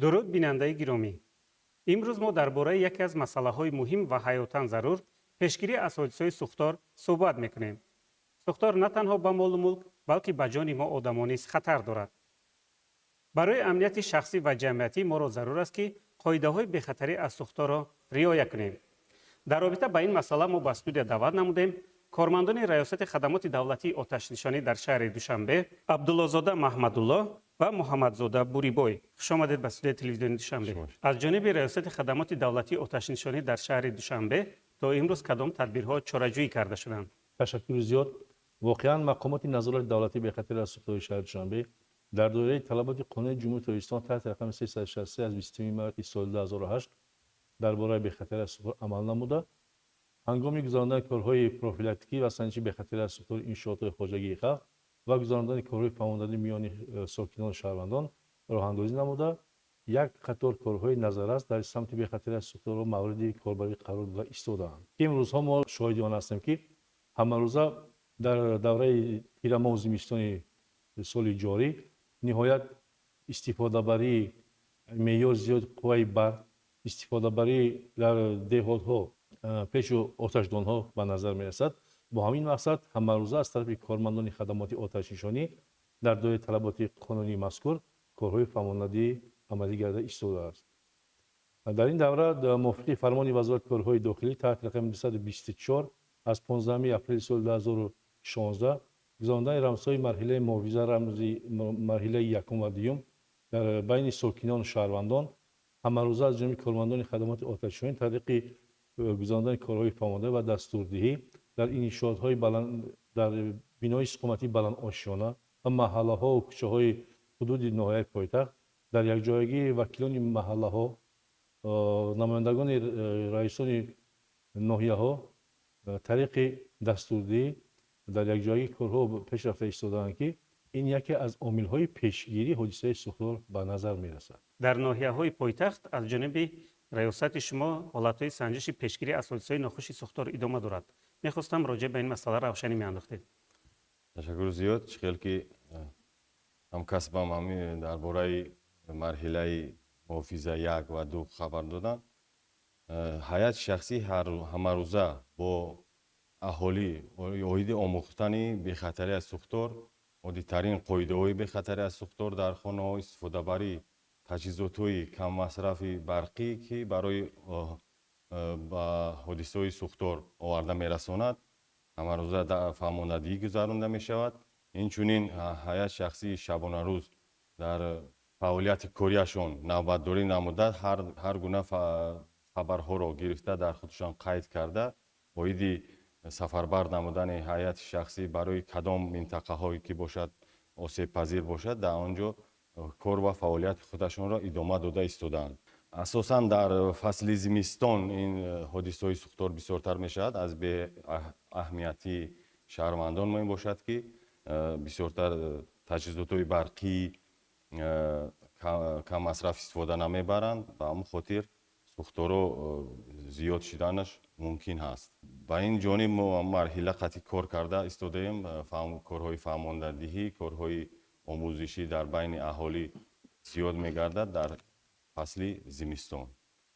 درود بیننده گرامی. امروز ما درباره یکی از مسائل مهم و حیاتاً ضرور پیشگیری از حادثه‌های سوختار صحبت میکنیم. سوختار نه تنها به مال و ملک بلکه به جان ما آدمان نیز خطر دارد. برای امنیت شخصی و جمعیتی ما را ضرور است که قاعده‌های بی‌خطری از سوختار را رعایت کنیم. در رابطه با این مسئله ما به استودیو دعوت نمودیم کارمندان ریاست خدمات دولتی آتش‌نشانی در شهر دوشنبه عبدالله‌زاده محمدالله و محمدزاده بوریبوی. خوش آمدید به استودیو تلویزیون دوشنبه. از جانب ریاست خدمات دولتی آتش‌نشانی در شهر دوشنبه تا امروز کدام تدبیرها چاره‌جویی کرده شدند؟ تشکر زیاد. واقعا مقامات نظارت دولتی به خاطر از سوختار شهر دوشنبه در دوره طلبات قانون جمهوری اسلامی تحت رقم 363 از 20 مارس سال 2008 درباره به خاطر از سوختار عمل نموده. هنگام گزاراندن کارهای پروفیلاکتیکی و سنجشی به خاطر از سوختار انشاءات خواجگی خلق و گزاراندن کارهای فهماندنی میان ساکنان و شهروندان راه‌اندازی نموده. یک قطار کارهای نظارت در سمت به خاطر از سوختار مورد کاربری قرار داده ایستاده‌اند. امروز ها ما شاهد آن هستیم که همه روزه در دوره تیر ماه زمستان سال جاری نهایت استفاده بری معیار زیاد قوی برق استفاده بری در دهات ها پیش آتشدان ها به نظر می رسد. با همین مقصد همه روزه از طرف کارمندان خدمات آتش‌نشانی در دوره طلبات قانونی مذکور کارهای فهماندهی عملی گردیده ایستاده است. در این دوره موافق فرمان وزارت کارهای داخلی تحت رقم 224 از 15 اپریل سال 2016 گزاراندن رمزهای مرحله معاوضه رمزی مرحله یکم و دوم در بین ساکنان و شهروندان همه روزه از جانب کارمندان خدمات آتش‌نشانی طریق گزاراندن کارهای فهمانده و دستوردهی در انشاءات‌های بلند در بنای سقومتی بلند آشیانه و محله‌ها و کوچه‌های حدود ناحیه پایتخت در یک جایگی وکیلان محله‌ها نمایندگان رئیسان ناحیه‌ها طریق دستوردهی در یک جایی کارها پیش رفته ایستاده‌اند که این یکی از عامل‌های پیشگیری حادثه سوختار به نظر می‌رسد. در ناحیه‌های پایتخت از جانب ریاست شما حالت‌های سنجش پیشگیری از حادثه‌های ناخوش سوختار ادامه دارد. می‌خواستم راجع به این مسئله روشنی می‌انداختید. تشکر زیاد. خیلی که همکاسبم همی درباره مرحله محافظه یک و دو خبر دادن. حیات شخصی همه روزه با اهالی اوید آموختنی به خطر از سوختار عادی‌ترین قاعده‌های به خطر از سوختار در خانه‌ها استفاده بری تجهیزات‌های کم مصرف برقی که برای با حادثه‌های سوختار آورده می‌رساند همه روزه در فهماندهی گذرانده می‌شود. اینچنین حیات شخصی شبانه روز در فعالیت کاریشان نوبتداری نموده هر گونه خبرها را گرفته در خودشان قید کرده باید سفربر نمودن حیات شخصی برای کدام منطقه هایی که باشد آسیب پذیر باشد در آنجا کار و فعالیت خودشان را ادامه داده ایستادند. اساساً در فصل زمستان این حادثه‌های سوختار بسیارتر می شود. از به اهمیتی شهروندان می باشد که بسیارتر تجهیزات‌های برقی کم مصرف استفاده نمی برند و همون خاطر سوختار زیاد شدنش ممکن هست. با این جانب ما مرحله قطعی کار کرده ایستادیم. کارهای فهماندهی، کارهای آموزشی در بین اهالی زیاد می‌گردد در فصل زمستان.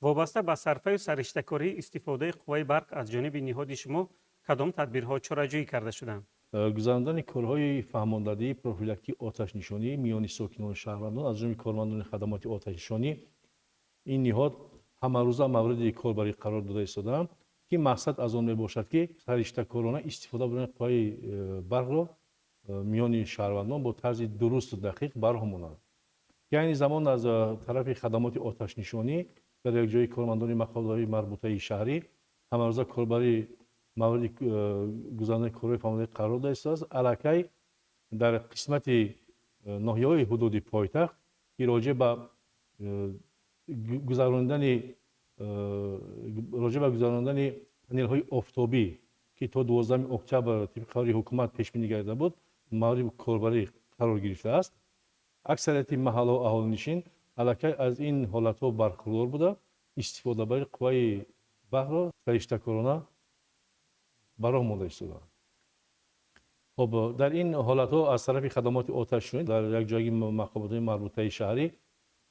وابسته به صرفه و سرشته‌کاری استفاده قوای برق از جانب نهاد شما کدام تدبیرها چاره‌جویی کرده شدند؟ گزاراندن کارهای فهماندهی پروفیلاکتیک آتش‌نشانی میان ساکنان و شهروندان از جانب کارمندان خدمات آتش‌نشانی این نهاد همه روزه مورد کاربری قرار داده ایستاده‌اند که مقصد از آن میباشد که سرشته‌کارانه استفاده برای قوای برق را میان شهروندان با طرز درست و دقیق برهمانند. یعنی زمان از طرف خدمات آتش‌نشانی در یک جای کارمندان مقام‌های مربوطه شهری همه روزه کاربری مورد گزاراندن کارهای فهماندهی قرار داده ایستاده است. الکی در قسمت ناحیه‌های حدود پایتخت که راجع به گزاراندن پنل‌های آفتابی که تا 12 اکتبر طبق قرار حکومت پیش بینی کرده بود مورد کاربری قرار گرفته است. اکثریت محله و اهالینشین الکی از این حالت‌ها برخوردار بوده استفاده برای قوای برق را سرشته‌کارانه برآورده ایستاده‌اند. خب در این حالت‌ها از طرف خدمات آتش‌نشانی در یک جایی مقامات مربوطه شهری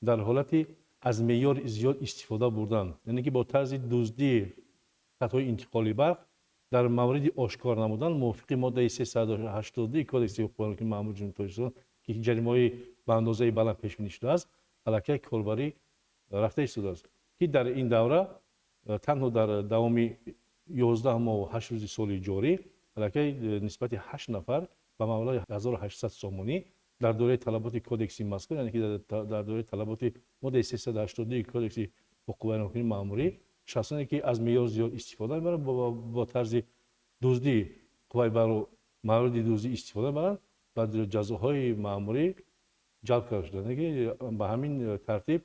در حالت از معیار زیاد استفاده بردن، یعنی که با طرز دزدی خطای انتقالی برق در مورد آشکار نمودن موافق ماده 382 کدکس حقوق بین الملل جمهوری تاجیکستان که جریمه‌های به اندازه بالا پیش بینی شده است علیه کاربری رفته ایستاده است که در این دوره تنها در دوام 11 ماه و 8 روز سال جاری علیه نسبت 8 نفر به مبلغ 1800 سومانی در دوره طلبات کدکس مذکور، یعنی که در دوره طلبات ماده 382 کدکس حقوق بین الملل ماموری شخصانی که از معیار زیاد استفاده می‌برند با طرز دزدی قوای برو مورد دزدی استفاده می‌برند و جزاهای ماموری جلب کرده شده، که به همین ترتیب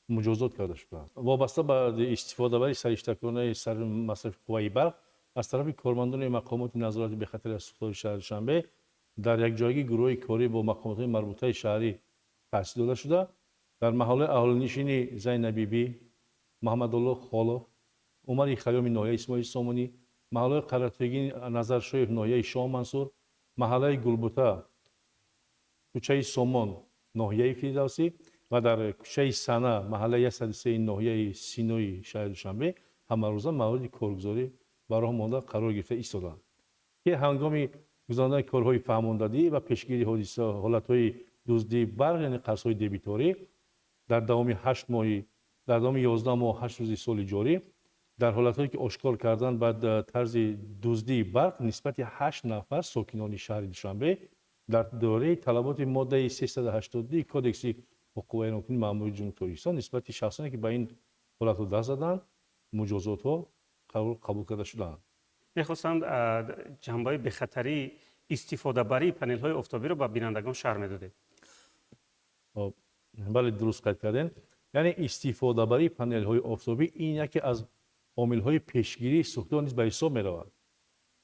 مجازات کرده شده است. وابسته به استفاده بر سرشتکانه سر مصرف قوای برق از طرف کارمندان مقامات نظارت به خطر از سوختار شهر شنبه در یک جایگی گروه کاری با مقامات مربوطه شهری تأسیس داده شده. در محل اهالینشین زینبی بی، محمد الله خالق، عمر خیامی ناحیه اسماعیل سامانی، محله قراتگین نظرشوی ناحیه شاه منصور، محله گلبوتا کوچه سامان ناحیه فردوسی و در کوچه سنا محله 103 ناحیه سینوی شهر دوشنبه همه روزه مورد کارگزاری برای مانده قرار گرفته ایستادند که هنگام گزاردن کارهای فرماندهی و پیشگیری حادثه حالتهای دزدی برق یعنی قرضهای دبیتوری در دوام 8 ماهی در دوام 11 ماه و 8 روز سال جاری در حالتهایی که آشکار کردن بعد طرز دزدی برق نسبت 8 نفر ساکنان شهر دوشنبه در دوره طلبات ماده 382 کدکس حقوق بین الملل ماموری جمهوری تاجیکستان نسبت شخصانی که به این حالت دست زدند مجازات ها قبول کرده شدند. میخواستند جنبه به خطری استفاده بری پنل های آفتابی رو به بینندگان شرح میدادید. بله درست قید کردین. یعنی استفاده بری پنل های آفتابی این یکی از عامل های پیشگیری سوختار نیز به حساب می رود.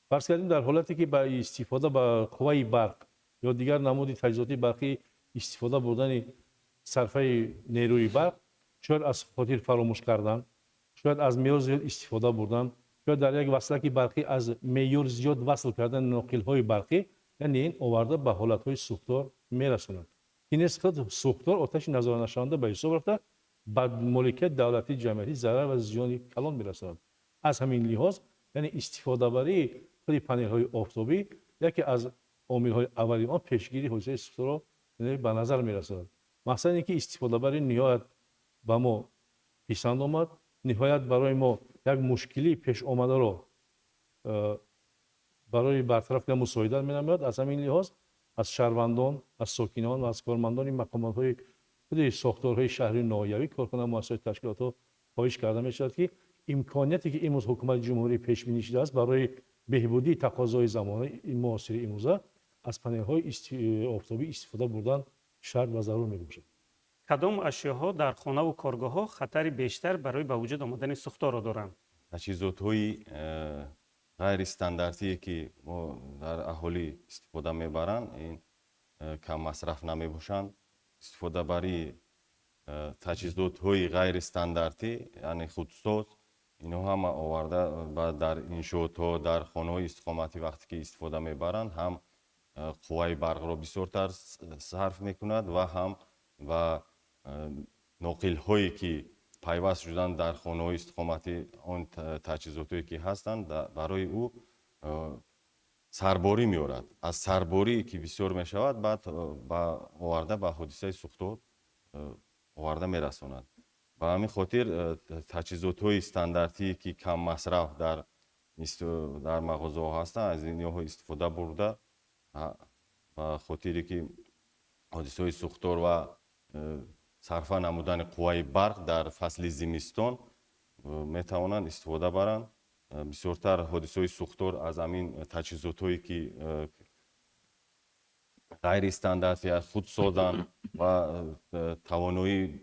فرض کردیم در حالتی که با استفاده با قوه برق یا دیگر نمود تجهیزات برقی استفاده بردن صرفه نیروی برق شاید از خاطر فراموش کردن، شاید از معیار زیاد استفاده بردن، شاید در یک وصلک برقی از معیار زیاد وصل کردن ناقل های برقی، یعنی این آورده به حالت های سوختار می رساند. این است سوختار آتش نظاره نشونده به حساب رفته بر مالکیت دولتی جمعیتی ضرر و زیان کلان می رساند. از همین لحاظ یعنی استفاده بری خود پنل های آفتابی یکی از عامل های اولیه آن پیشگیری حادثه سوختار را به نظر می رساند. مثلا اینکه استفاده بری نهایت به ما پسند آمد، نهایت برای ما یک مشکلی پیش آمده را برای برطرف کردن مساعدت می‌نماید. از همین لحاظ از شهروندان، از ساکنان و از کارمندان مقامات های خود ساختارهای شهری ناحیوی کارکنان مؤسسات تشکیلات ها خواهش کرده می‌شود که امکانیتی که امروز حکومت جمهوری پیش بینی شده است برای بهبودی تقاضای زمانه معاصر امروزه از پنل‌های آفتابی استفاده بردن شرط و ضرور می‌باشد. کدام اشیاءها در خانه و کارگاه ها خطری بیشتر برای به وجود آمدن سوختار را دارند؟ تجهیزات‌های غیر استانداردی که ما در اهالی استفاده میبرند این کم مصرف نمیباشند. استفاده بری تجهیزات‌های غیر استانداردی یعنی خودساز اینها هم آورده و در انشاءات در خانه‌های استقامتی وقتی که استفاده میبرند هم قوای برق را بسیارتر صرف میکند و هم و ناقل هایی که پیوست شدن در خانه های استقامتی آن تجهیزاتی که هستند برای او سرباری میارد. از سرباری که بسیار می شود بعد آورده به حادثه سوختار آورده می رساند. به همین خاطر تجهیزات های استانداردی که کم مصرف در مغازه ها هستند از اینها استفاده برده به خاطری که حادثه های سوختار و صرفه نمودن قوای برق در فصل زمستان می توانند استفاده برند. بسیارتر حادثه های سوختار از همین تجهیزات هایی که غیر استانداردی خود سازند و توانایی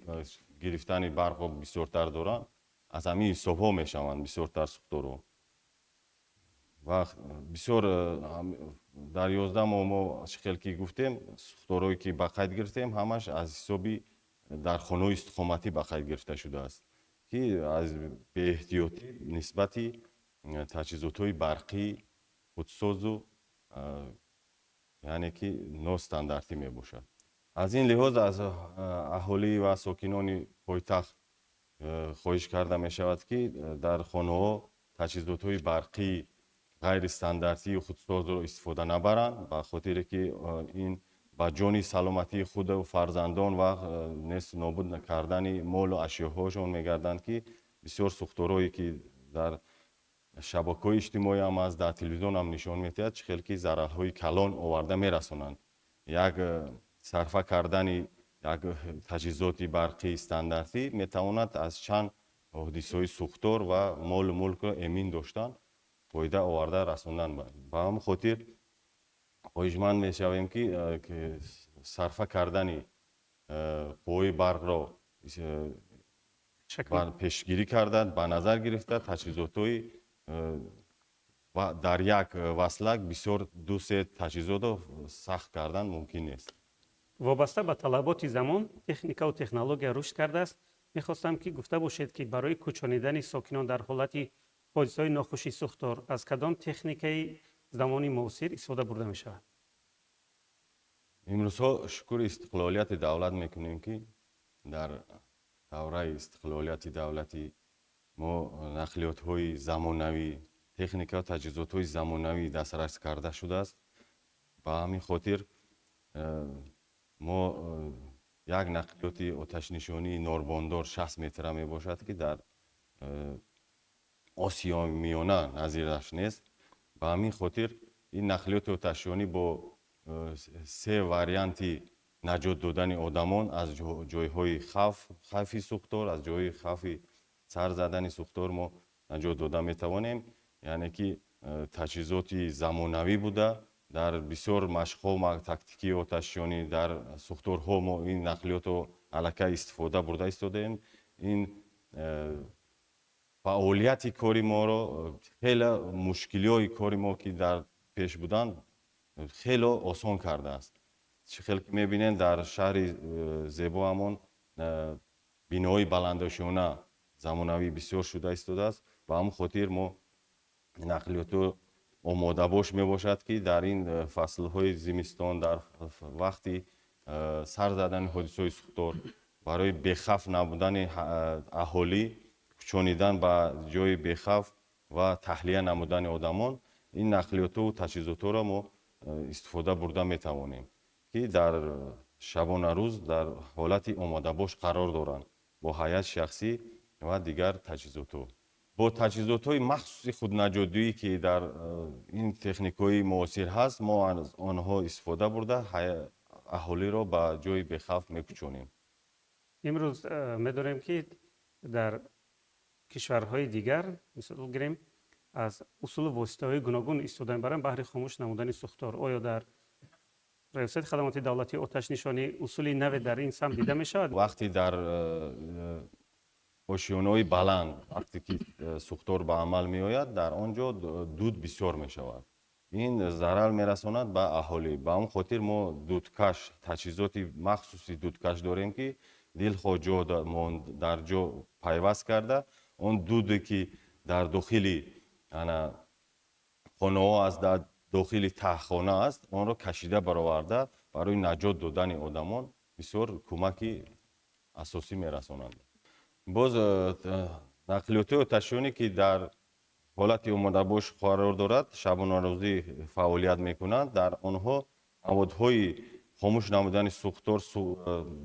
گرفتن برق بسیارتر دارند از همین حساب ها می شوند بسیارتر سوختار و بسیار در 11 ماه ما شکل که گفتیم سوختارهایی که به قید گرفتیم همش از حسابی در خانه استقامتی به قید گرفته شده است که از به احتیاطی نسبتی تجهیزات‌های برقی خودساز و یعنی که ناستانداردی می باشد. از این لحاظ از اهالی و ساکنان پایتخت خواهش کرده می شود که در خانه ها تجهیزات برقی غیر استانداردی و خودساز را استفاده نبرند به خاطر که این با جان سلامتی خود و فرزندان و نست نابود کردن مال و اشیاءهاشون میگردند که بسیار سوختارهایی که در شبکه‌های اجتماعی هم از در تلویزیون هم نشان می‌دهد چه خیلی ضررهای کلان آورده میرسونند. یک صرفه کردن یک تجهیزات برقی استانداردی میتواند از چند حادثه سوختار و مال و ملک را امین داشتن فایده آورده رسوندن. با هم خاطر خواهشمند میشویم که صرفه کردن قوه برق را شکر. پیشگیری کردن به نظر گرفته تجهیزات‌های و در یک وصلک بسیار دو سه تجهیزات را سخت کردن ممکن نیست. وابسته به طلبات زمان تکنیک و تکنولوژیا رشد کرده است. میخواستم که گفته باشید که برای کوچانیدن ساکنان در حالت حادثه‌های ناخوشی سوختار از کدام تکنیک زمانی معاصر استفاده برده می شود؟ امروزها شکر استقلالیت دولت میکنیم که در دوره استقلالیت دولتی ما نقلیات های زمانوی تکنیک و تجهیزات های زمانوی دسترس کرده شده است. به همین خاطر ما یک نقلیات آتش نشانی نورباندار 60 متر می باشد که در آسیا میانه نظیرش نیست. به همین خاطر این نقلیات آتش نشانی با سه واریانتی نجات دادن آدمان از جایهای خوفی سوختار، از جای خوفی سر زدن سوختار ما نجات داده می توانیم. یعنی که تجهیزات زمانوی بوده در بسیار مشق‌ها تاکتیکی آتش‌نشانی در سوختارها ما این نقلیات رو الکی استفاده برده ایستادیم. این فعالیت کاری ما رو خیلی مشکلی‌های کاری ما که در پیش بودن خیلی آسان کرده است. خیلی می‌بینید در شهر زیبا همون بینای بلندشانه زمانوی بسیار شده ایستاده است. و همون خاطر ما نقلیات آماده باش می باشد که در این فصل‌های زمستان در وقتی سر زدن حادثه‌های سوختار برای بخف نبودن اهالی کوچانیدن به جای بخف و تحلیه نمودن آدمان این نقلیات و تجهیزات را ما استفاده برده می توانیم که در شبانه روز در حالت آماده باش قرار دارند با هیئت شخصی و دیگر تجهیزات. با تجهیزات های مخصوص خودنجاتی‌ای که در این تکنیک‌های معاصر هست ما از آنها استفاده برده اهالی را به جای بخف می‌کشانیم. امروز می‌دانیم که در کشورهای دیگر مثال گیریم از اصول واسطه‌های گوناگون استفاده می‌برند برای خاموش نمودن سوختار. آیا در ریاست خدمات دولتی آتش نشانی اصولی نو در این سمت دیده می‌شود؟ وقتی در آشیان‌های بلند وقتی که سوختار به عمل می‌آید در آنجا دود بسیار می‌شود. این ضرر می‌رساند به اهالی. به اون خاطر ما دودکش تجهیزات مخصوصی دودکش داریم که دلخواه جا در جا پیوست کرده اون دودی که در داخل خانه ها است در داخل تهخانه است آن را کشیده برآورده برای نجات دادن آدمان بسیار کمکی اساسی می‌رسانند. باز نقلیات آتش‌نشانی که در حالت آماده باش قرار دارد شبانه روزی فعالیت میکنند در آنها موادهای خاموش نمودن سوختار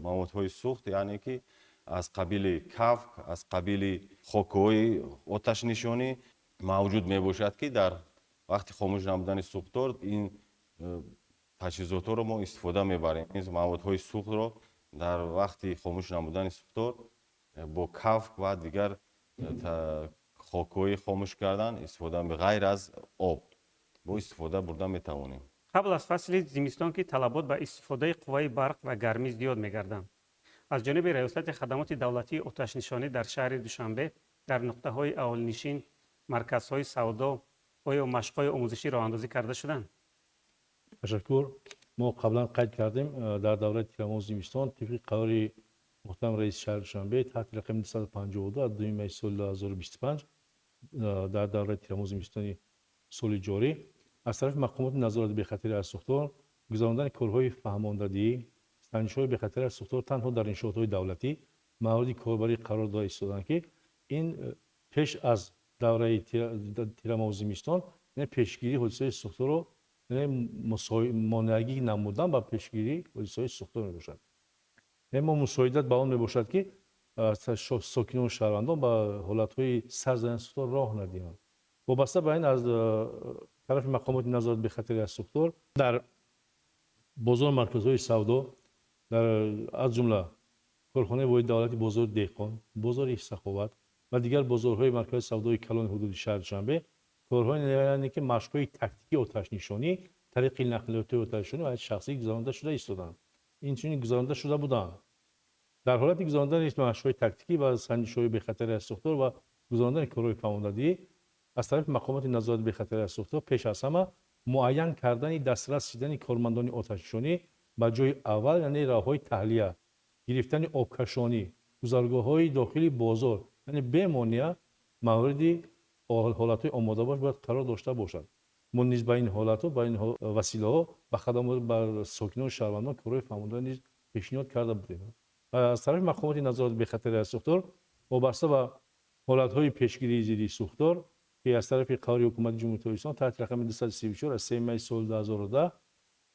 موادهای سوخت یعنی که از قبیل کفک از قبیل خاک‌های آتش نشانی موجود می باشد که در وقتی خاموش نمودن سوختار این تجهیزات رو ما استفاده میبریم. این موادهای سوخت رو در وقتی خاموش نمودن سوختار با کفک و دیگر خاک‌های خاموش کردن استفاده به غیر از آب با استفاده برده میتوانیم. قبل از فصل زمستان که طلبات به استفاده قوای برق و گرمی زیاد می‌گردند. از جانب ریاست خدمات دولتی آتش نشانی در شهر دوشنبه در نقطه‌های اهالی‌نشین مرکزهای سودا آیا مشق‌های آموزشی راه اندازی کرده شدند؟ تشکر. ما قبلا قید کردیم در دوره تیرماه زمستان طبق قرار محترم رئیس شهر دوشنبه تحت رقم 252 از 2 می سال 2025 در دوره تیرماه زمستانی سال جاری از طرف مقامات نظارت به خطر از سوختار گذراندن کارهای فهماندهی سنجش‌های به خطر از سوختار تنها در انشاءات‌های دولتی موارد کاربری قرار داده ایستادند که این پیش از دوره تیرماه و زمستان یعنی پیشگیری حادثه سوختار رو یعنی مانعگی نمودن با پیشگیری حادثه سوختار میباشد. یعنی ما مساعدت به آن میباشد که ساکنان و شهروندان با حالت‌های سرزنش سوختار راه ندهند. وابسته به این از طرف مقامات نظارت به خطر از سوختار در بازار مرکزهای سودا در از جمله کارخانه واحد دولتی بازار دهقان، بازار سخاوت و دیگر بازارهای مرکز سودای کلان حدود شهر شنبه کارهای یعنی که مشق‌های تاکتیکی آتش نشانی طریق نقلیاتی آتش نشانی و شخصی گذرانده شده ایستادند. این چنین گذرانده شده بودند. در حالت گذراندن مشق‌های تاکتیکی و سنجش‌های به خطر از سوختار و گذراندن کارهای فراوندادی از طرف مقامات نظارت به خطر از سوختار پیش از همه معین کردن دسترس شدن کارمندان آتش‌نشانی به جای اول یعنی راه‌های تحلیه، گرفتن آبکشانی، گذرگاه‌های داخلی بازار یعنی بمانیه موردی حالت‌های آماده باش باید قرار داشته باشد. ما نیز به این حالت‌ها با این وسیله‌ها و خدمات بر ساکنان و شهروندان کارهای فراوان نیز پیشنهاد کرده بودیم. و از طرف مقامات نظارت به خطر از سوختار وابسته به حالت‌های پیشگیری ضد سوختار که از طرف قواری حکومت جمهوری اسلامی تحت رقم 234 از 3 می سال 2010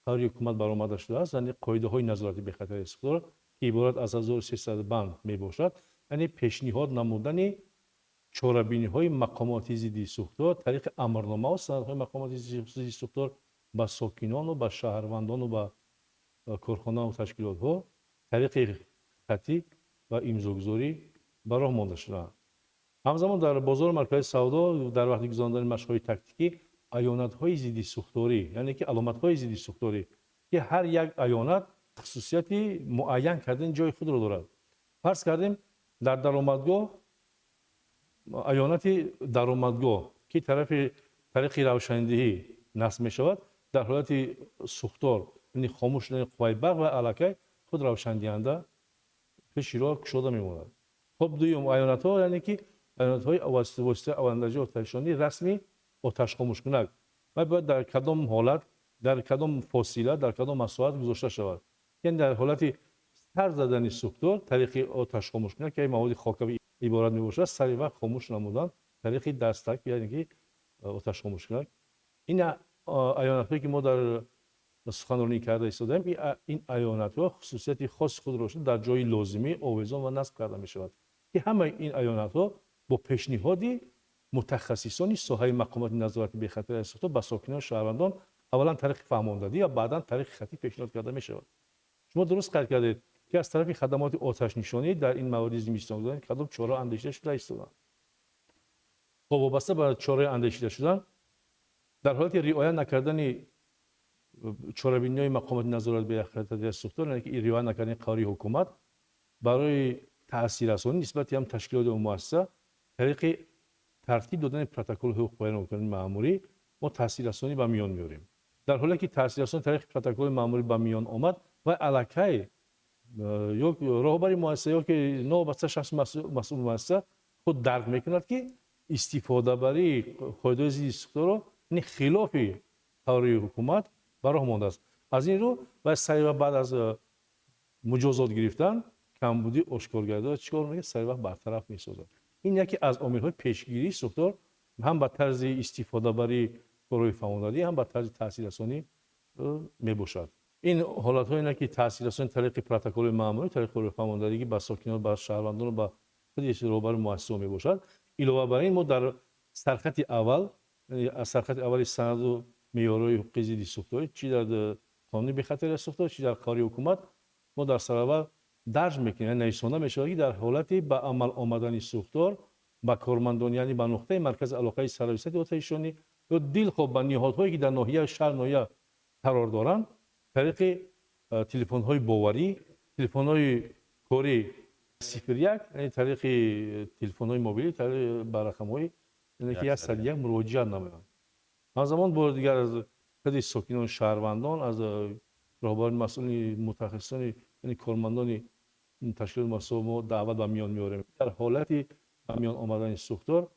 قواری حکومت برآمده شده است یعنی قاعده‌های نظارت به خطر سوختار که عبارت از 1300 بند میباشد یعنی پیشنهاد نمودن چاره‌بینی‌های مقامات ضد سوختار طریق امرنامه و سندهای مقامات ضد سوختار به ساکنان و به شهروندان و به کارخانه‌ها و تشکیلات‌ها طریق خطی و امضاگذاری به راه مانده شده‌اند. همزمان در بازار مرکز سودا در وقت گذراندن مشق‌های تاکتیکی عیانت‌های ضد سوختاری یعنی که علامت‌های ضد سوختاری که هر یک عیانت خصوصیتی معین کردن جای خود را دارد. فرض کردیم در درآمدگاه عیانت درآمدگاه که طریق روشندهی نصب می شود در حالت سوختار یعنی خاموش شدن قوای برق و الکی خود روشندهنده پیش را کشاده می ماند. خب دوم عیانت‌ها یعنی که عیانت‌های واسطه اواندازی آتش‌نشانی رسمی آتش خاموش کنک و باید در کدام حالت در کدام فاصله در کدام مساحت گذاشته شود. یعنی در حالت سر زدن سوختار طریق آتش خاموش کنک که مواد خاکوی عبارت می باشد سریع وقت خاموش نمودن طریق دستک یعنی که آتش خاموش کنک. این عیانت‌هایی که ما در سخنرانی کرده ایستادیم این عیانت‌ها خصوصیت خاص خود را در جای لازمی آویزان و نصب کرده می شود که همه این عیانت‌ها با پیشنهادی متخصصان ساحه مقامات نظارت به خطر از سوختار به ساکنان و شهروندان اولا طریق فرماندهی و بعدا طریق خطی پیشنهاد کرده می شود. شما درست کردید که از طرف خدمات آتش نشانی در این موارد زمستان بودن کدام چاره اندیشیده شده ایستادند. با وابسته به چاره اندیشیده شدن در حالت رعایت نکردن چاره‌بینی‌های مقامات نظارت به خطر از سوختار یعنی که رعایت نکردن قواری حکومت برای تاثیررسانی نسبت هم تشکیلات و مؤسسه طریق ترتیب دادن پروتکل حقوق بیان مأموری ما تاثیررسانی به میان میاریم. در حالی که تاثیررسانی طریق پروتکل مأموری به میان آمد و الکی یک راهبری مؤسسه یا که نوبسته شخص مسئول مؤسسه خود درک میکند که استفاده بری قاعده ضد سوختار یعنی خلاف قواری حکومت براه مانده است. از این رو و سریع بعد از مجازات گرفتن کمبودی آشکار گردیده چیکار میکنه سریع وقت برطرف میسازد. این یکی از عامل‌های پیشگیری سوختار هم به طرز استفاده بری کارهای فراوانی هم به طرز تاثیررسانی میباشد. این حالت‌های اینا که تاثیررسانی طریق پروتکل مأموری طریق کارهای فراوانی با ساکنان با شهروندان و با خود راهبر مؤسسه میباشد. علاوه بر این ما در سرخط اول از سرخط اول سند و معیارهای حقوقی ضد سوختار چی در قانون به خطر از سوختار چی در قواری حکومت ما در سراور درج میکنیم نویسنده میشه که در حالتی به عمل آمدن سوختار با کارمندان یعنی به نقطه مرکز علاقه سرویسات آتش‌نشانی یا دل خوب به نهادهایی که در ناحیه شهر ناحیه قرار دارند طریق تلفن‌های باوری تلفن‌های کاری 01 یعنی طریق تلفن‌های موبیلی طریق برقم‌های یعنی که 101 مراجعه نمایند. از زمان بار دیگر از خود ساکنان شهروندان از راهبر مسئول متخصصان یعنی کارمندان تشکیل مؤسسه ما دعوت به میان میاریم در حالتی به میان آمدن سوختار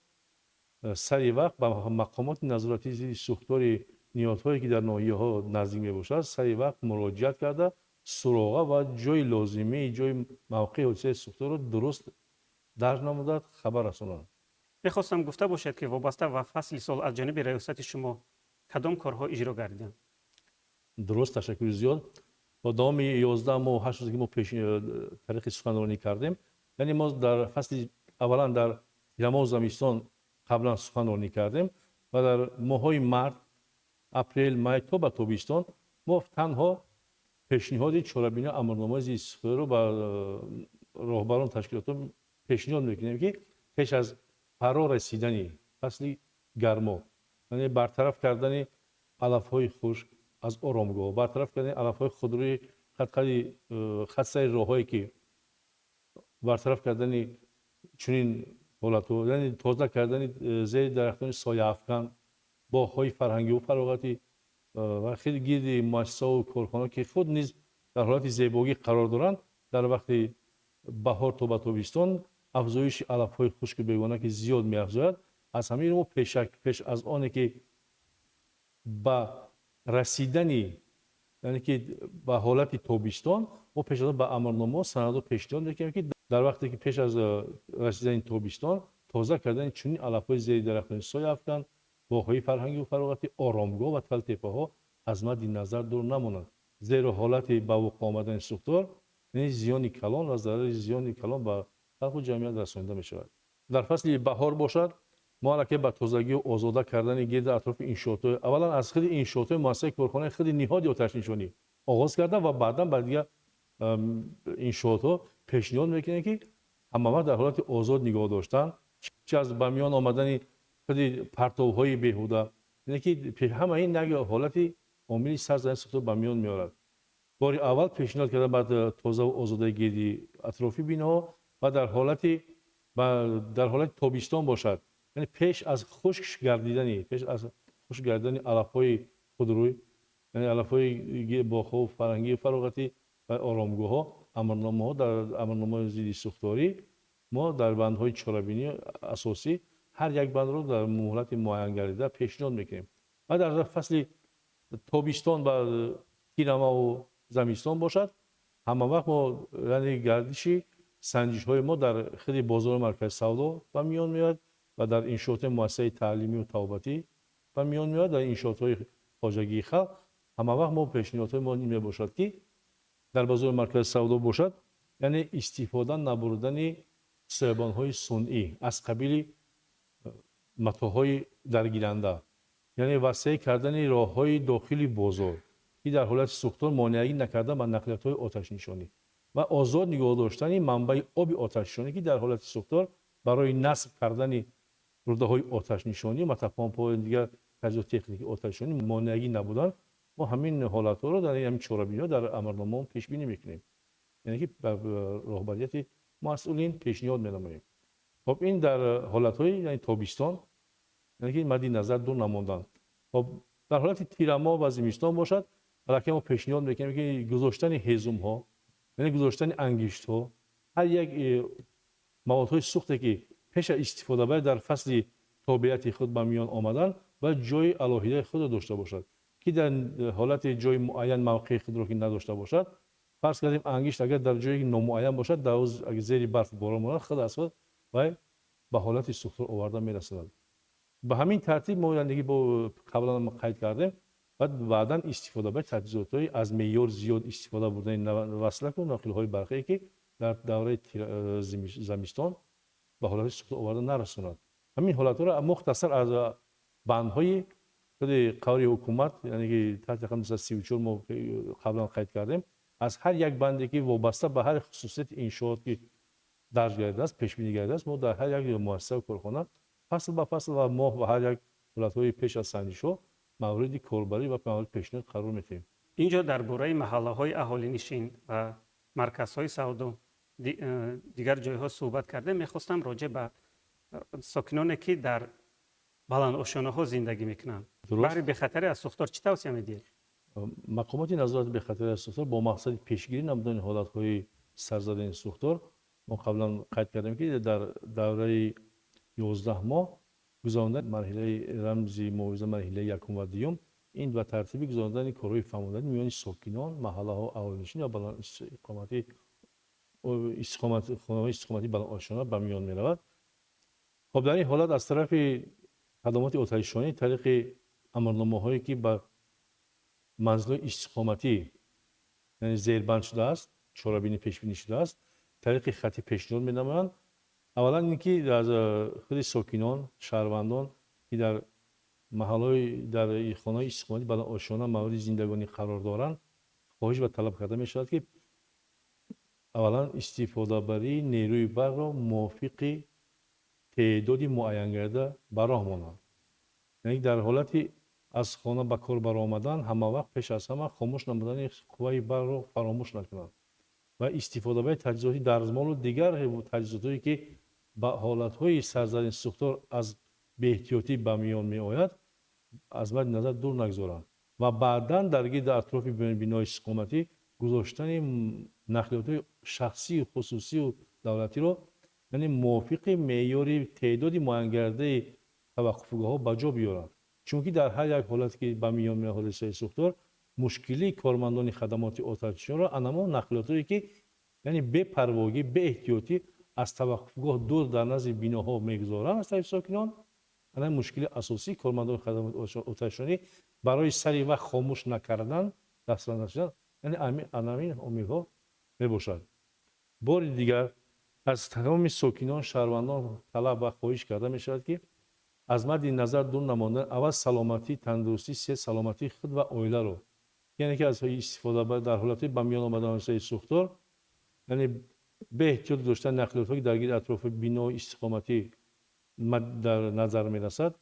سریع وقت با مقامات نظارتی ضد سوختار نیازهایی که در ناحیه‌ها نزدیک میباشد سریع وقت مراجعت کرده суроға و جای لازمی جای موقع حادثه سوختار رو درست درج نمودند خبر رسانند. میخواستم گفته باشد که وابسته و فصل سال از جانب ریاست شما کدام کارها اجرا گردیدند؟ درست تشکر زیاد. با دام 11 ماه و 8 روزی که ما پیش طریق سخنرانی کردیم، یعنی ما در فصل اولا در یما و زمستان قبلا سخنرانی کردیم و در ماه‌های مارس، اپریل، می تا به تابستان ما تنها پیشنهاد چاره‌بینی امرنامه زیر سوختار رو با راهبران تشکیلات پیشنهاد میکنیم که پیش از فرا رسیدن فصل گرما، یعنی برطرف کردن علف‌های خشک از آرامگاه، برطرف کردن علف‌های خودروی خط سیر راه‌هایی که برطرف کردن چنین حالت‌ها، یعنی تازه کردن زیر درختان سایه افکن، باغ‌های فرهنگی و فراغتی و خیلی گرد مؤسسات و کارخانه‌ها که خود نیز در حالت زیبایی قرار دارند، در وقت بهار تا به تابستان افزایش علف‌های خشک بیگانه که زیاد می‌افزاید. از همین رو پیش از آنی که به رسیدن، یعنی که به حالت تابستان ما پیش از آن به امرنامه سند و پیشنهاد می‌کنیم که در وقتی که پیش از رسیدن تابستان تازه کردن چنین علف‌های زیر درختان سایه افکن، باغ‌های فرهنگی و فراغتی، آرامگاه و تل‌تپه‌ها از مد نظر دور نمانند، زیرا حالت به وقوع آمدن سوختار یعنی زیان کلان و ضرر زیان کلان به خلق و جمعیت رسانیده می‌شود. در فصل بهار باشد، ما را که به تازگی و آزاده کردن گرد اطراف انشاءات، اولا از خود انشاءات مؤسسه کارخانه خود نهاد آتش نشانی آغاز کرده و بعدا به دیگر انشاءات پیشنهاد میکنه که همه در حالت آزاد نگاه داشتن، چه از به میان آمدن خود پرتوهای بیهوده، یعنی که همه این نگه حالتی عامل سرزنش سوختار به میان میارد. بار اول پیشنهاد کرده بعد تازه و آزاده گردی اطرافی بیناها و در حالت تابستان باشد، یعنی پیش از خشک گردیدن علف‌های خودروی، یعنی علف‌های باغ‌ها و فرهنگی فراغتی و آرامگاه‌ها، امرنامه‌ها در امرنامه ضد سوختاری ما در بندهای چاره‌بینی اساسی هر یک بند رو در مهلت معین گردیده پیشنهاد میکنیم. و در فصل تابستان و تیرما و زمستان باشد، همه وقت ما یعنی گردشی سنجش‌های ما در خود بازار مرکز سودا و میان میاد و در انشاءات مؤسسه تعلیمی و توابتی و میان میاد، در انشاءات‌های خواجگی خلق همه وقت ما پیشنهادهای ما این باشد که در بازار مرکز سودا باشد، یعنی استفاده نبردن سیبان‌های صنعی از قبیل متاهای درگیرنده، یعنی وسیع کردن راه‌های داخلی بازار که در حالت سوختار مانعی نکردن به نقلیه‌های آتش نشانی و آزاد نگاه داشتن منبع آب آتش نشانی که در حالت سوختار برای نصب کردن روده‌های آتش نشانی و پمپ‌های دیگر تجهیزات تکنیکی آتش نشانی مانعی نبودن. ما همین حالت‌ها رو در همین چاره‌بینی‌ها در امرنامه پیش بینی می‌کنیم، یعنی که به راهبریت مسئولین پیشنهاد می‌نماییم. خب این در حالت‌های یعنی تابستان، یعنی که مد نظر دور نماندن. خب در حالت تیرما و زمستان باشد، البته ما پیشنهاد می‌کنیم که گذاشتن هیزم‌ها، یعنی گذاشتن انگشت‌ها، هر یک موادهای سوخته که پیش از استفاده باید در فصل تابعیت خود به میان آمدن و جای علاهیده خود داشته باشد که در حالت جای معین موقع خود را که نداشته باشد، فرض کردیم انگشت اگر در جای نامعین باشد، در اگر زیر برف باران ماند خود از خود و به حالت سوختار آورده می‌رسد. به همین ترتیب ما یعنی با قبلا ما قید کردیم بعداً استفاده باید تجهیزات‌های از معیار زیاد استفاده بردن وصله و ناقل‌های برقی که در دوره زمستان به حالت سوختار آورده نرساند. همین حالت‌ها را مختصر از بندهای خود قوری حکومت، یعنی که تحت رقم 234 ما قبلا قید کردیم، از هر یک بندی که وابسته به هر خصوصیت انشاءات که درج گردیده است پیش بینی گردیده است، ما در هر یک مؤسسه و کارخانه فصل به فصل و ماه و هر یک حالت‌های پیش از سنجش‌ها مورد کاربری و مورد پیشنهاد قرار می‌دهیم. اینجا درباره محله‌های اهالی‌نشین و مرکزهای سودا دیگر جایها صحبت کرده. می‌خواستم راجع به ساکنانی که در بلند آشیانه‌ها زندگی می‌کنند برای به خطر از سوختار چی توصیه می‌دهید؟ مقامات نظارت به خطر از سوختار با مقصد پیشگیری نمودن حالت‌های سرزدن سوختار ما قبلا قید کردیم که در دوره 11 ماه گذراندن مرحله رمزی موعظه مرحله یکم و دوم این و ترتیبی گذاردن کارهای فهماندنی میان ساکنان محله‌ها اهالی‌نشین و بلند استقامتی بلند آشنا به میان می‌رود. خب در این حالت از طرف خدمات آتش‌نشانی طریق امرنامه‌هایی که به منزل استقامتی یعنی زیربند شده است، چهاربینی پیشبینی شده است، طریق خطی پیشنهاد می‌نمایند. اولا اینکه از خود ساکنان شهروندان که در محلهای در خانه‌های استقامتی بلند آشنا مورد زندگانی قرار دارند خواهش و طلب کرده می‌شود که اولا استفاده بری نیروی برق را موافق تعدادی معین کرده براه مانند. یعنی در حالتی از خانه به کار برآمدن همه وقت پیش از همه خاموش نمودن قوه برق را فراموش نکنند و استفاده بر تجهیزات دستمال و دیگر تجهیزاتی که به حالت‌های سرزدن سوختار از بی‌احتیاطی به میان می‌آید از مد نظر دور نگذارند و بعداً درگیر در اطراف بنای استقامتی گذاشتن نقلیات شخصی خصوصی و دولتی را یعنی موافق معیار تعدادی معین کرده توقفگاه‌ها به جا بیارند. چون که در هر یک حالت که به میان میاد حادثه سوختار مشکلی کارمندان خدمات آتش‌نشانی را انما نقلیاتی که یعنی به پرواگی به احتیاطی از توقفگاه دور در نزد بیناها میگذارند از طرف ساکنان این مشکل اساسی کارمندان خدمات آتش‌نشانی برای سری وقت خاموش نکردن دسترس نشدن یعنی امین امیدها میباشد. بار دیگر از تمام ساکنان شهروندان طلب و خواهش کرده میشود که از مد نظر دور نماندن اول سلامتی تندرستی صحت سلامتی خود و عائله رو یعنی که از استفاده در حالت به میان آمدن حادثه سوختار یعنی به احتیاط داشتن نقلیاتی که درگیر اطراف بنا استقامتی در نظر می رسد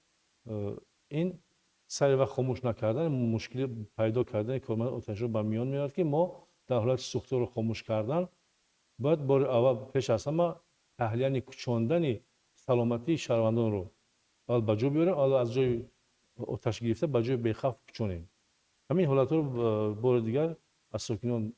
این سری و خاموش نکردن مشکل پیدا کردن کارمند آتش‌نشانی به میان میاد که ما در حالت سوختار رو خاموش کردن باید بار اول پیش از همه تحلیل کوچاندن سلامتی شهروندان رو اول به جا بیاریم اول از جای آتش گرفته به جای بی‌خوف کوچانیم. همین حالت رو بار دیگر از ساکنان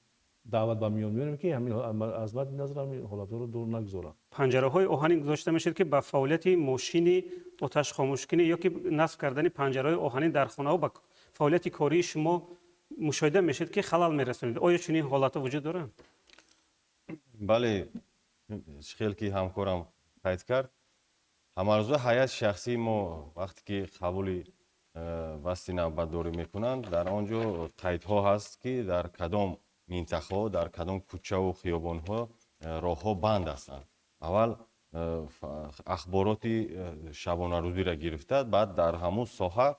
دعوت به میان میاریم که همین از بعد نظر همین حالت رو دور نگذارن. پنجره‌های آهنی گذاشته میشه که به فعالیت ماشین آتش خاموشکنی یا که نصب کردن پنجره‌های آهنی در خانه و به فعالیت کاری شما مشاهده میشید که خلل میرسونید. آیا چنین حالات وجود دارند؟ بله خیلی که همکارم قید کرد همارزو حیات شخصی ما وقتی که قبول وستی نوبتداری میکنند در آنجا قیدها هست که در کدام منطقه در کدام کوچه و خیابان ها راه ها بند هستند. اول اخبارات شبانه روزی را گرفته بعد در همون ساحه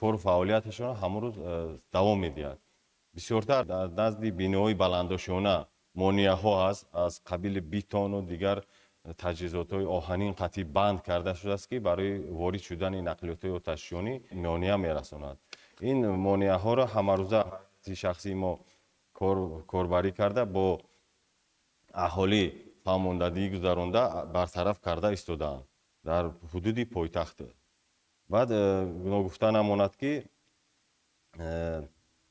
کار فعالیتشان همون روز دوام میدهد. بسیارتر در نزد بینایی بلندآشانه مانع ها هست از قبیل بیتون و دیگر تجهیزات های آهنین قطعی بند کرده شده است که برای وارد شدن نقلیات آتش‌نشانی مانع میرساند. این مانع ها را همه روزه شخصی ما کاربری کرده با اهالی فرماندهی گذرانده برطرف کرده ایستاده‌اند در حدود پایتخت. بعد گفتن امانت که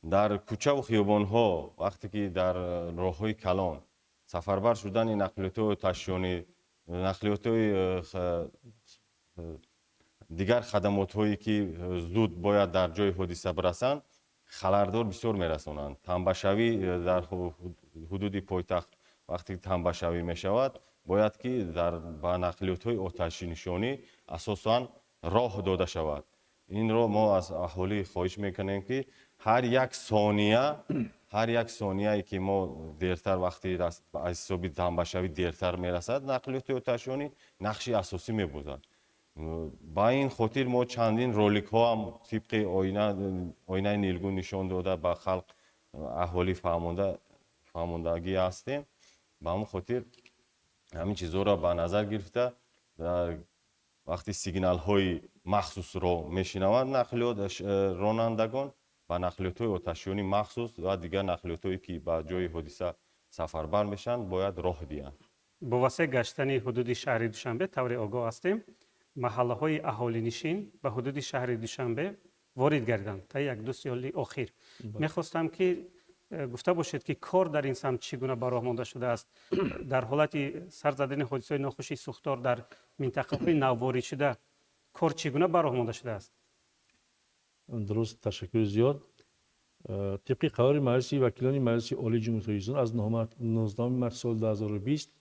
در کوچه و خیابان ها وقتی که در راه های کلان سفربر شدن نقلیات آتش‌نشانی نقلیات دیگر خدمات هایی که زود باید در جای حادثه برسند خلردار بسیار میرسانند. تنبشوی در حدود پایتخت وقتی تنبشوی می شود باید که در با نقلیات های آتش نشانی اساساً راه داده شود. این را ما از اهالی خواهش میکنیم که هر یک ثانیه که ما دیرتر وقتی از حسابی تنبشوی دیرتر میرسد نقلیات آتش‌نشانی نقشی اساسی میبازد. با این خاطر ما چندین رولیک ها هم طبق آینه نیلگون نشان داده به خلق اهالی فهماندگی هستیم. با همون خاطر همین چیزها را به نظر گرفته وقتی سیگنال های مخصوص را میشنوند نقلیات رانندگان و نقلیات های آتش‌نشانی مخصوص و دیگر نقلیات هایی که به جای حادثه سفربر میشن باید راه دهند. با واسه گشتن حدود شهر دوشنبه طور آگاه هستیم محله های اهالی نشین به حدود شهر دوشنبه وارد گردند تا یک دو سال اخیر. میخواستم که گفته باشید که کار در این سمت چگونه به راه مانده شده است در حالت سر زدن حادثه ناخوشی سوختار در منطقه های نووارد شده کار چگونه به راه مانده شده است؟ درست تشکر زیاد. طبق قرار مجلس وکیلان مجلس عالی جمهوری اسلامی از 19 مارس سال 2020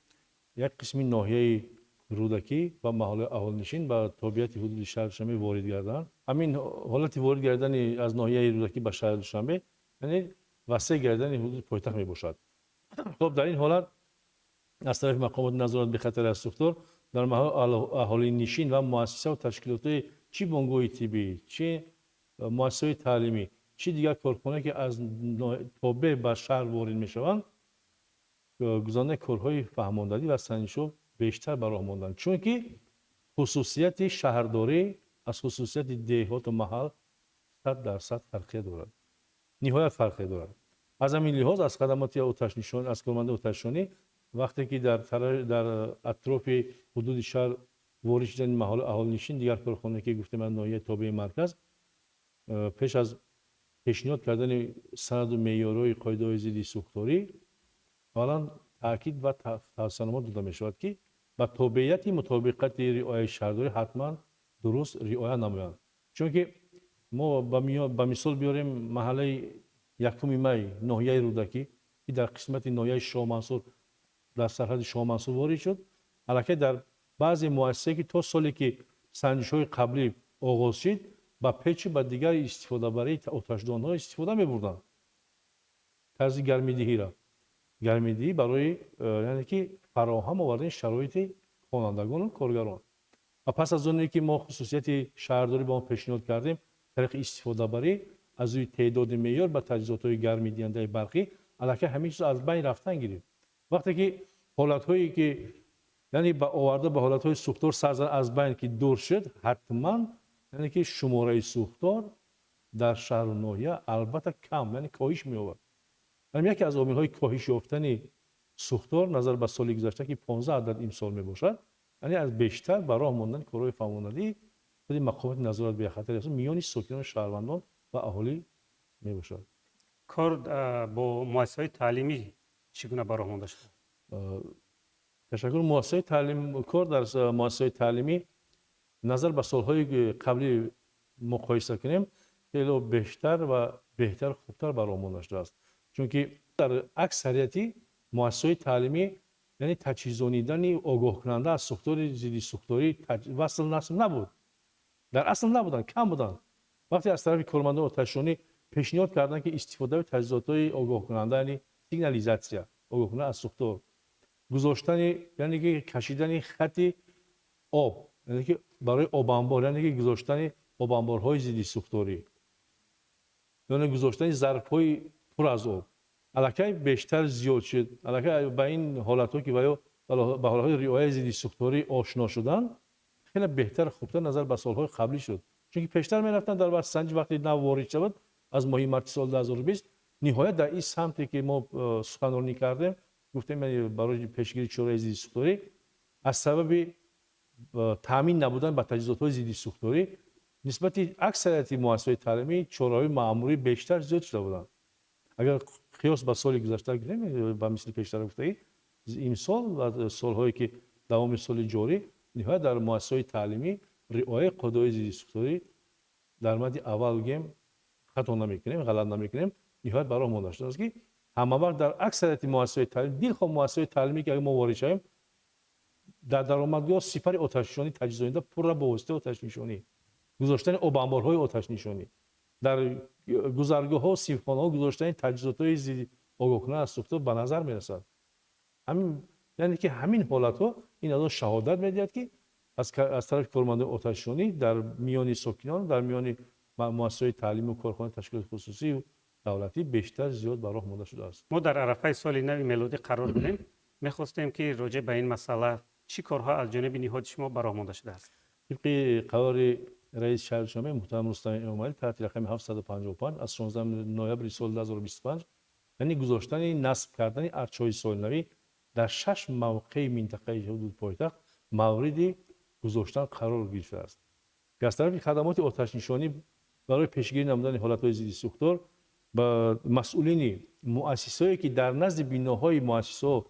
یک قسمی ناحیه رودکی و محل اهالنشین به تابعیت حدود شهر دوشنبه وارد گردند. همین حالت وارد کردن از ناحیه رودکی به شهر دوشنبه یعنی وسیع گردن حدود پایتخت می باشد. خب در این حالت از طرف مقامات نظارت به خطر از سوختار در محل اهالی نشین و مؤسسه و تشکیلات چی بانک‌های طبی، چی مؤسسه تعلیمی، چی دیگر کارخانه که از تابع به شهر وارد میشوند گزارش کارهای فهماندهی و سنجشو بیشتر برای ماندن، چون که خصوصیت شهرداری از خصوصیت دهات و محل 100% فرقی دارد، نهایت فرقی دارد. از همین لحاظ از خدمات آتش نشانی از کارمند آتش نشانی وقتی که در اطراف حدود شهر وارد شدن محل اهالی نشین دیگر کارخانه که گفتم من ناحیه تابع مرکز پیش از پیشنهاد کردن سند و معیارهای قاعده‌های ضد سوختاری حالا تاکید و توصیه‌نامه داده می شود که با تابعیت مطابقت رعایت شهرداری حتما درست رعایت نمایند، چون که ما با مثال بیاریم محله یکم می ناحیه رودکی که در قسمت ناحیه شاه منصور در سرحد شاه منصور وارد شد، البته در بعضی مؤسسه که تا سالی که سنجش‌های قبلی آغاز شد با پیچ با دیگر استفاده برای آتش‌دان‌ها استفاده می‌بردند. طرز گرمیدهی را گرمیدهی برای یعنی که فراهم آوردن شرایط خوانندگان و کارگران. و پس از اونی که ما خصوصیت شهرداری با ما پیشنهاد کردیم طریق استفاده برای از روی تعداد معیار با تجهیزات‌های گرمیدهنده برقی البته همه چیز از بین رفتن گرفت. وقتی که حالت‌هایی که یعنی با آورده به حالت‌های سوختار سرزن از بین که دور شد حتما یعنی که شماره سوختار در شهر و ناحیه البته کم یعنی کاهش می‌یابد. همین یکی از عامل‌های کاهش یافتن سوختار نظر به سال گذشته که 15 عدد امسال میباشد یعنی از بیشتر برای ماندن کارهای فهماندهی خود مقامات نظارت به خطر است میان ساکنان شهروندان و اهالی میباشد. کار با مؤسسه‌های تعلیمی چگونه برای مانده شده؟ تشکر. مؤسسه تعلیم کار در مؤسسه تعلیمی نظر به سالهای قبلی مقایسه کنیم خیلی بیشتر و بهتر خوبتر برای مانده شده است، چون که در اکثریتی مؤسسه تعلیمی یعنی تجهیزانیدن آگاه کننده از سوختار ضد سوختاری وصل نصب نبود، در اصل نبودن، کم بودن. وقتی از طرف کارمندان آتش‌نشانی پیشنهاد کردن که استفاده از تجهیزات‌های آگاه کننده یعنی سیگنالیزاسیا آگاه کننده از سوختار گذاشتن یعنی که کشیدن خط آب یعنی که برای آب انبار یعنی که گذاشتن آب انبارهای ضد سوختاری یعنی گذاشتن ظرف‌های پر از آب البته بیشتر زیاد شد. البته با این حالت‌ها که به حالت‌های رعایت ضد سوختاری آشنا شدن خیلی بهتر خوبتر نظر به سال‌های قبلی شد، چون که پیشتر می‌رفتن در بحث سنج وقتی نو وارد شد از ماه مارس سال 2020 نهایت در این سمتی که ما سخنرانی کردیم گفتیم برای پیشگیری چاره‌های ضد سوختاری از سبب تامین نبودن با تجهیزات‌های ضد سوختاری نسبت اکثریت مؤسسات تعلیمی چاره‌های مأموری بیشتر زیاد شده بودند. اگر قیاس با سال گذشته کنیم با مثل پیشتر گفتگی این سال و سال‌هایی که دوام سال جاری نهایت در مؤسسات تعلیمی رعایت قاعده‌های ضد سوختاری در مورد اول گیم خطا نمی‌کنیم غلط نمی‌کنیم نهایت برای ما داشته است که همه وقت در اکثریت مؤسسات تعلیمی دلخواه مؤسسات تعلیمی که ما وارد شویم در درآمدگاه سپر آتش‌نشانی تجهیزات پر با واسطه آتش‌نشانی گذاشتن آب انبارهای آتش‌نشانی در گذرگاه‌ها و سیبخانه‌ها گذاشتن تجهیزات‌های ضد آگاه کننده از سوختار به نظر می‌رسد. همین یعنی که همین حالت‌ها این از شهادت می‌دهد که از طرف کارمندان آتش‌نشانی در میان ساکنان در میان مؤسسات تعلیمی و کارخانه تشکیلات خصوصی و دولتی بیشتر زیاد برای مانده شده است. ما در عرفه سال نو میلادی قرار داریم. می‌خواستیم که راجع به این مسئله چی کارها از جانب نهاد شما برای مانده شده است؟ طبق قرار رئیس شهر دوشنبه محترم رستم امامی تحت رقم 755 از 16 نوامبر سال 2025 یعنی گذاشتن نصب کردن ارچه‌های سالنوی در 6 موقع منطقه حدود پایتخت مورد گذاشتن قرار گرفته است. که از طرف خدمات آتش‌نشانی برای پیشگیری نمودن حالت‌های ضد سوختار با مسئولین مؤسسه‌ای که در نزد بناهای مؤسسه‌ها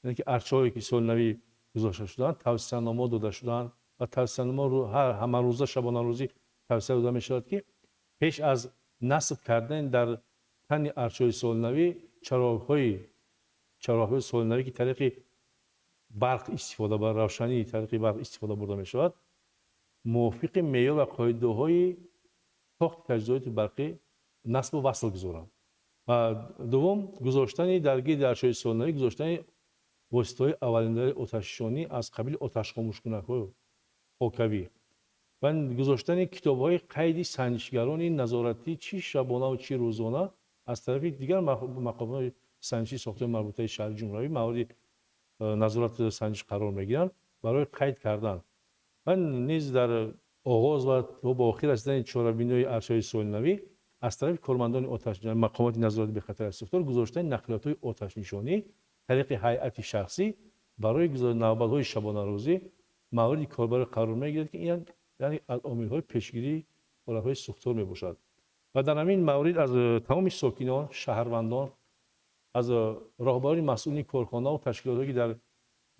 یعنی که ارچه‌هایی که سالنوی گذاشته شدند توصیه‌نامه داده شدند و توصیه‌نامه رو همه روزه شبانه روزی توصیه داده می‌شود که پیش از نصب کردن در تن ارشد سولنوی چراغ‌های سولنوی که طریق برق استفاده بر روشنی طریق برق استفاده برده می شود موافق معیار و قاعده های ساخت تجهیزات برقی نصب و وصل گذارند. و دوم گذاشتن درگیر ارشد سولنوی گذاشتن واسطه‌های اولنده آتش‌نشانی از قبیل آتش خاموش کننده‌های حاکوی و گذاشتن کتاب‌های قید سنجشگران نظارتی چی شبانه و چی روزانه از طرف دیگر مقامات سنجشی ساخته مربوطه شهر جمهوری مورد نظارت سنجش قرار می‌گیرند برای قید کردن. من نیز در آغاز و با آخر رسیدن چهاربینی ارشد سولنوی از طرف کارمندان مقامات نظارت به خطر از سوختار گذاشتن نقلیات‌های آتش نشانی طریق هیئت شخصی برای نوبت‌های شبانه روزی مورد کاربر قرار می‌گیرد که این یعنی از عامل‌های پیشگیری حالت‌های سوختار میباشد. و در همین مورد از تمام ساکنان شهروندان از راهبران مسئولین کارخانه و تشکیلاتی که در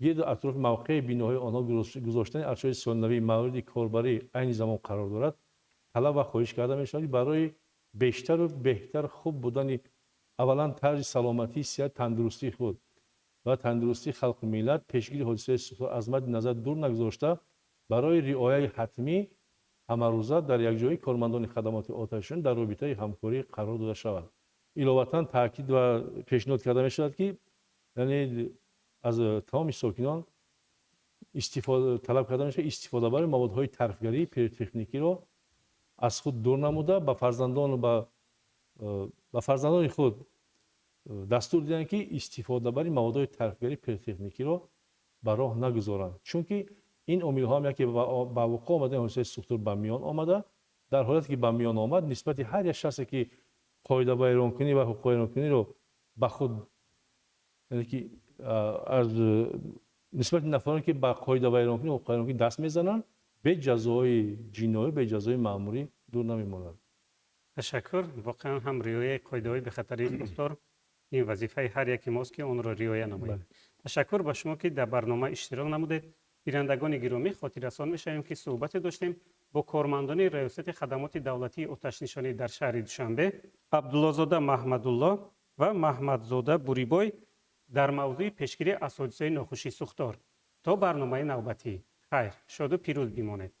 گرد اطراف موقع بیناهای آنها گذاشتن ارشد سولنوی مورد کاربری عین زمان قرار دارد طلب و خواهش کرده می‌شود برای بیشتر و بهتر خوب بودن اولا طرز سلامتی صحت تندرستی خود و تندرستی خلق ملت پیشگیری حادثه سوختار از مد نظر دور نگذاشته برای رعایت حتمی همروزه در یک جای کارمندان خدمات آتش‌نشانی در رابطه همکاری قرار داده شود. علاوه تاکید و پیشنهاد کرده می‌شود که یعنی از تمام ساکنان استفاده طلب کرده میشه استفاده برای موادهای ترفگری پیروتکنیکی را از خود دور نموده به فرزندان خود دستور دیدن که استفاده برای موادهای ترفگری پیروتکنیکی را به راه نگذارند چون که این عامل‌ها هم که با وقوع آمده حادثه سوختار به میان آمده در حالی که به میان آمد نسبت هر یک شخصی که قاعده بیان‌کنی و حقوق بیان‌کنی رو به خود یعنی که از نسبت نفرانی که با قاعده بیان‌کنی و حقوق بیان‌کنی دست میزنند به جزای جنایی به جزای مأموری دور نمیمانند. تشکر. واقعا هم رعایت قاعده‌های به خطر سوختار این وظیفه هر یکی ماست که اون را رعایت نماییم. تشکر به شما که در برنامه اشتراک نمودید. بینندگان گرامی خاطررسان می‌شویم که صحبت داشتیم با کارمندان ریاست خدمات دولتی آتش‌نشانی در شهر دوشنبه عبدالله‌زاده محمدالله و محمدزاده بوریبای در موضوع پیشگیری از حادثه ناخوشی سوختار. تا برنامه نوبتی خیر شاد و پیروز بمانید.